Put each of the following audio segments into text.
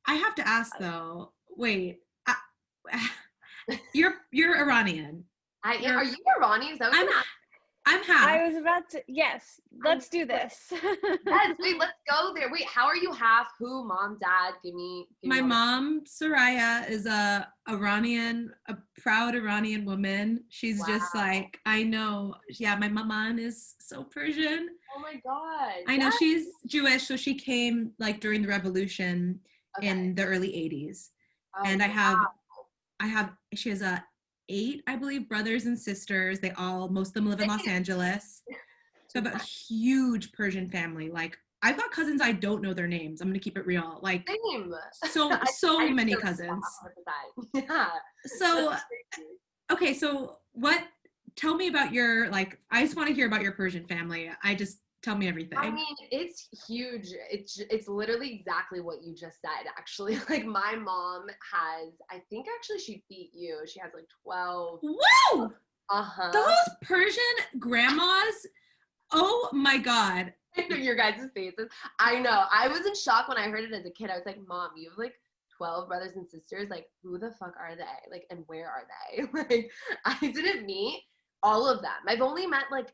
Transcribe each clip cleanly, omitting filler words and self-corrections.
I have to ask though. Wait, you're Iranian. I am. You're, Are you Iranian? Is that what I'm you asked? I'm half. I was about to, yes, let's do this. Yes, wait, let's go there. Wait, how are you half? Who? Mom, dad? Give me My all the. mom, Soraya, is a proud Iranian woman. She's just Wow. like, I know. Yeah, my mama is so Persian. Oh my God. I know Yes. she's Jewish, so she came like during the revolution Okay. in the early 80s. Oh And wow. she has 8, I believe, brothers and sisters. Most of them live in Los Angeles. So I have a huge Persian family. Like, I've got cousins, I don't know their names. I'm gonna keep it real. Like, Same. so I many feel that cousins. 100%. Yeah. So, That's crazy. okay, so tell me about I just want to hear about your Persian family. Tell me I everything. mean, it's huge. It's literally exactly what you just said, actually. Like my mom has, I think actually she beat you. She has like 12. Woo! Uh-huh. Those Persian grandmas, oh my God. I know your guys' faces. I know. I was in shock when I heard it as a kid. I was like, Mom, you have like 12 brothers and sisters. Like, who the fuck are they? Like, and where are they? Like, I didn't meet all of them. I've only met like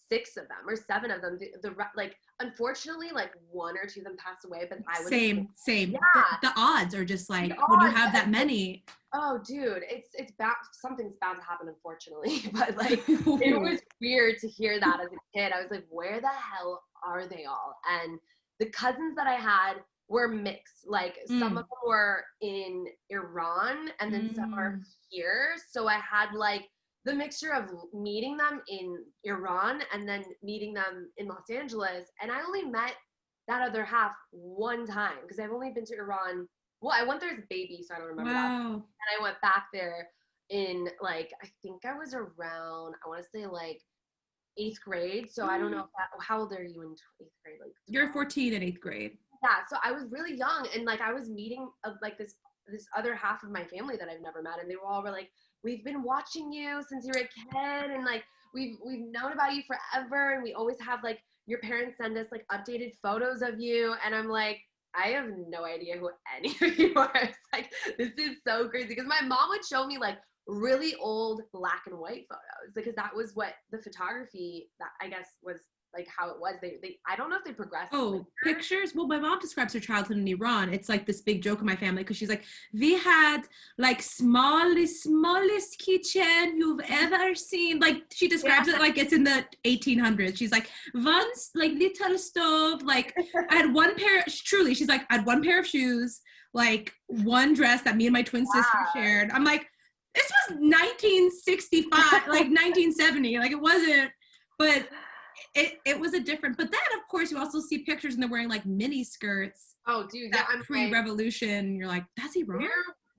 6 of them or 7 of them. Like, unfortunately, like 1 or 2 of them passed away, but I was Same. Yeah. The odds are just like The when you odds, have that many. oh, dude, it's bad. Something's bound to happen, unfortunately. But like, it was weird to hear that as a kid. I was like, where the hell are they all? And the cousins that I had were mixed. Like some of them were in Iran, and then some are here. So I had like the mixture of meeting them in Iran and then meeting them in Los Angeles. And I only met that other half one time because I've only been to Iran. Well, I went there as a baby, so I don't remember that. Wow. And I went back there in like, I think I was around, I want to say like 8th grade. So I don't know if how old are you in 8th grade? Like 12? You're 14 in 8th grade. Yeah, so I was really young, and like I was meeting like this other half of my family that I've never met, and they were like, we've been watching you since you were a kid, and like we've known about you forever, and we always have like your parents send us like updated photos of you, and I'm like, I have no idea who any of you are. It's like, this is so crazy because my mom would show me like really old black and white photos because that was what the photography that I guess was like how it was. They I don't know if they progressed. Oh, pictures? Well, my mom describes her childhood in Iran. It's like this big joke in my family because she's like, we had like smallest kitchen you've ever seen. Like she describes it like it's in the 1800s. She's like, once like little stove, like I had one pair, truly, she's like, I had one pair of shoes, like one dress that me and my twin sister shared. I'm like, this was 1965, like 1970. Like it wasn't, but it was a different, but then of course you also see pictures and they're wearing like mini skirts. Oh dude, yeah, I'm pre-revolution. You're like, that's Iran?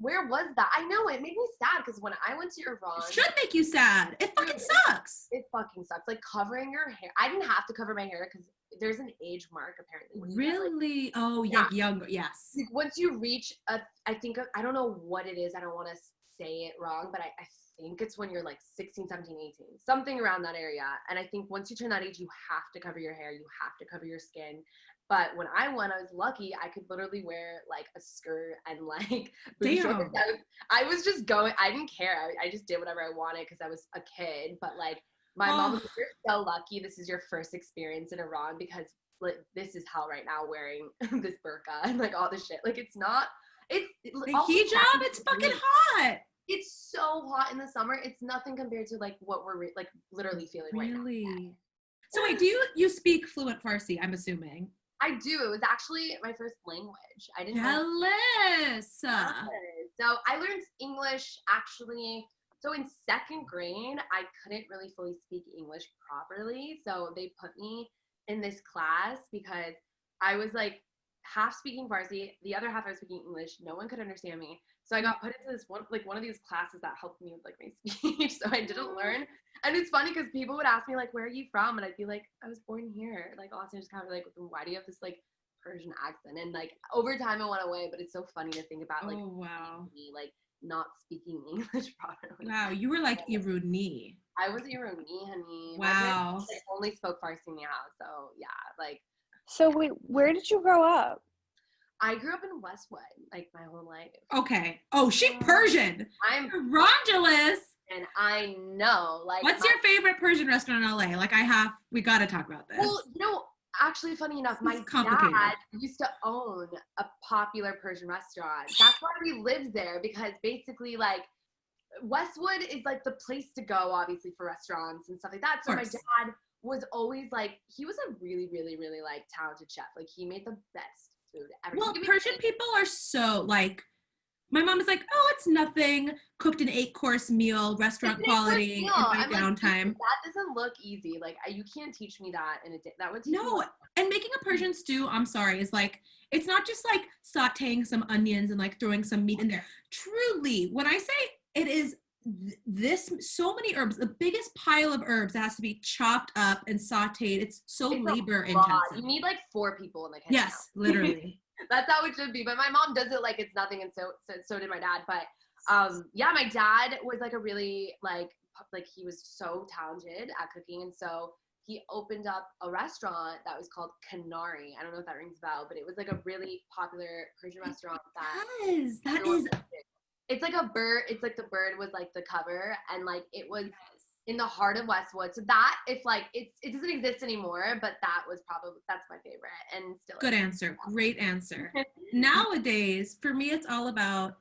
Where was that? I know, it made me sad because when I went to Iran, it should make you sad. It fucking sucks. It fucking sucks. Like covering your hair. I didn't have to cover my hair because there's an age mark apparently. Really? Get, like, oh yeah, younger. Yes. Like, once you reach I think I don't know what it is. I don't want to say it wrong, but I think it's when you're like 16, 17, 18, something around that area. And I think once you turn that age, you have to cover your hair, you have to cover your skin. But when I went, I was lucky. I could literally wear like a skirt and like booty shorts. I was just going. I didn't care. I just did whatever I wanted because I was a kid. But like my mom was like, "You're so lucky. This is your first experience in Iran because like this is hell right now wearing this burqa and like all this shit. Like it's not. It's the hijab. It's fucking hot. It's so hot in the summer. It's nothing compared to like what we're like literally feeling right now. Really? So wait, do you speak fluent Farsi? I'm assuming. I do. It was actually my first language. I didn't. Jealous. So I learned English actually. So in 2nd grade, I couldn't really fully speak English properly. So they put me in this class because I was like half speaking Farsi, the other half I was speaking English. No one could understand me. So I got put into this one of these classes that helped me with like my speech. So I didn't learn. And it's funny because people would ask me like, where are you from? And I'd be like, I was born here. Like Los Angeles County. Like, why do you have this like Persian accent? And like over time it went away, but it's so funny to think about like, me, like not speaking English properly. Wow, you were like Iruni. I was Iruni, honey. Wow. My parents, like, only spoke Farsi in the house. So yeah, like. So wait, where did you grow up? I grew up in Westwood, like my whole life. Okay. Oh, she Persian. I'm Rongelus. and I know, like. What's your favorite Persian restaurant in LA? Like we got to talk about this. Well, actually, funny enough, my dad used to own a popular Persian restaurant. That's why we lived there, because basically, like, Westwood is like the place to go, obviously, for restaurants and stuff like that. So my dad was always like, he was a really, really, really like talented chef. Like, he made the best food ever. Well, Persian people are so like, my mom is like, oh, it's nothing. Cooked an 8-course meal, restaurant quality in my downtime. Like, that doesn't look easy. Like, you can't teach me that in a day. That would take me. And making a Persian stew, I'm sorry, is like, it's not just like sauteing some onions and like throwing some meat in there. Truly, when I say it is so many herbs, the biggest pile of herbs that has to be chopped up and sauteed. It's so labor intensive. You need like 4 people in the kitchen. Yes, literally. That's how it should be. But my mom does it like it's nothing, and so did my dad. But yeah, my dad was like a really like he was so talented at cooking, and so he opened up a restaurant that was called Canary. I don't know if that rings a bell, but it was like a really popular Persian restaurant. That is. It's like a bird. It's like the bird was like the cover, and like it was in the heart of Westwood. So that if like it doesn't exist anymore, but that's my favorite, and still. Good answer. Great answer. Nowadays, for me, it's all about.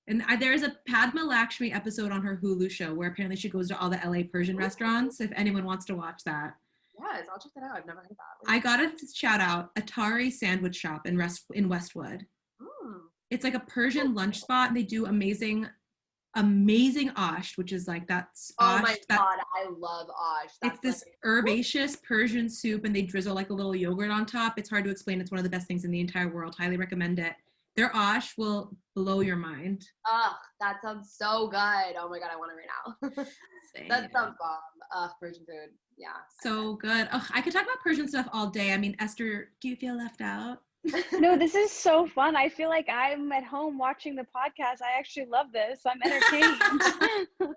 And there's a Padma Lakshmi episode on her Hulu show where apparently she goes to all the LA Persian restaurants. If anyone wants to watch that. Yes, I'll check that out. I've never heard of that. I got to shout out Atari Sandwich Shop in Westwood. It's like a Persian lunch spot, and they do amazing ash, which is like that's ash. Oh my God, I love ash. It's this herbaceous Persian soup, and they drizzle like a little yogurt on top. It's hard to explain. It's one of the best things in the entire world. Highly recommend it. Their ash will blow your mind. Oh, that sounds so good. Oh my God, I want it right now. That sounds bomb. Persian food. Yeah. So good. Ugh, I could talk about Persian stuff all day. I mean, Esther, do you feel left out? No, this is so fun. I feel like I'm at home watching the podcast. I actually love this. I'm entertained.